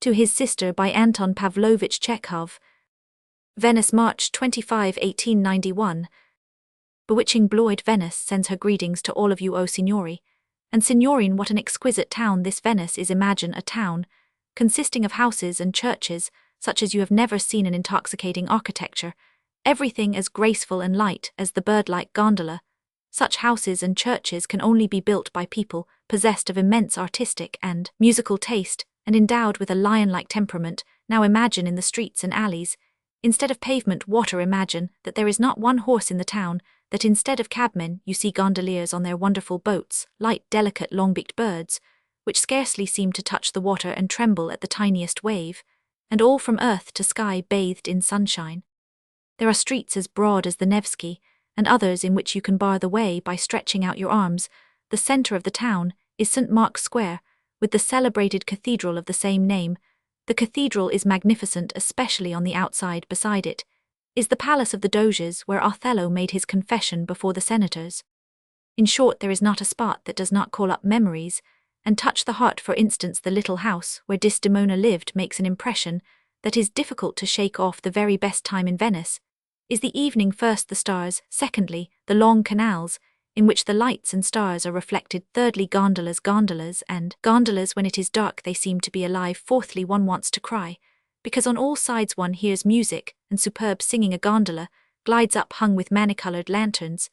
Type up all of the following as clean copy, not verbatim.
To his sister by Anton Pavlovich Chekhov. Venice, March 25, 1891. Bewitching blue-eyed Venice sends her greetings to all of you, O signori. And signorine, what an exquisite town this Venice is. Imagine a town consisting of houses and churches, such as you have never seen, an intoxicating architecture, everything as graceful and light as the bird-like gondola. Such houses and churches can only be built by people possessed of immense artistic and musical taste, and endowed with a lion-like temperament. Now imagine in the streets and alleys, instead of pavement water, imagine that there is not one horse in the town, that instead of cabmen you see gondoliers on their wonderful boats, light, delicate, long-beaked birds, which scarcely seem to touch the water and tremble at the tiniest wave, and all from earth to sky bathed in sunshine. There are streets as broad as the Nevsky, and others in which you can bar the way by stretching out your arms. The centre of the town is St. Mark's Square, with the celebrated cathedral of the same name. The cathedral is magnificent, especially on the outside. Beside it is the palace of the Doges, where Othello made his confession before the senators. In short, there is not a spot that does not call up memories and touch the heart. For instance, the little house where Desdemona lived makes an impression that is difficult to shake off. The very best time in Venice is the evening. First, the stars; secondly, the long canals, in which the lights and stars are reflected; thirdly, gondolas when it is dark they seem to be alive; fourthly, one wants to cry, because on all sides one hears music and superb singing. A gondola glides up hung with many-coloured lanterns.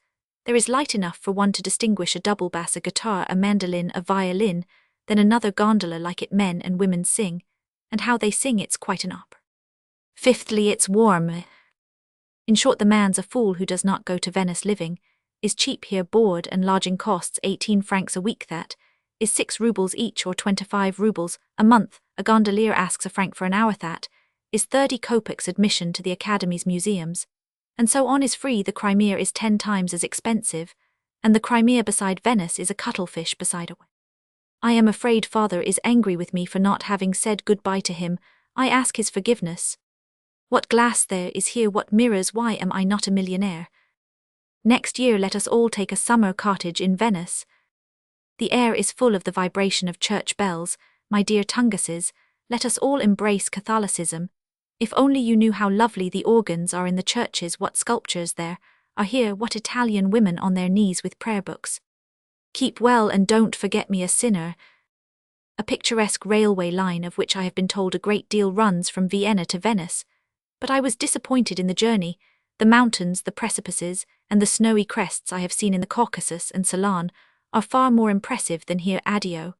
There is light enough for one to distinguish a double bass, a guitar, a mandolin, a violin. Then another gondola like it, men and women sing, and how they sing, it's quite an opera. Fifthly, it's warm. In short, the man's a fool who does not go to Venice. Living is cheap here. Board and lodging costs 18 francs a week, that is 6 rubles each, or 25 rubles a month. A gondolier asks a franc for an hour, that is 30 kopecks. Admission to the Academy's museums, and so on, is free. The Crimea is 10 times as expensive, and the Crimea beside Venice is a cuttlefish beside a whale. I am afraid father is angry with me for not having said goodbye to him. I ask his forgiveness. What glass there is here, what mirrors, why am I not a millionaire? Next year let us all take a summer cottage in Venice. The air is full of the vibration of church bells, my dear Tunguses. Let us all embrace Catholicism. If only you knew how lovely the organs are in the churches, what sculptures there are here, what Italian women on their knees with prayer books. Keep well and don't forget me, a sinner. A picturesque railway line, of which I have been told a great deal, runs from Vienna to Venice. But I was disappointed in the journey. The mountains, the precipices, and the snowy crests I have seen in the Caucasus and Ceylon are far more impressive than here. Addio.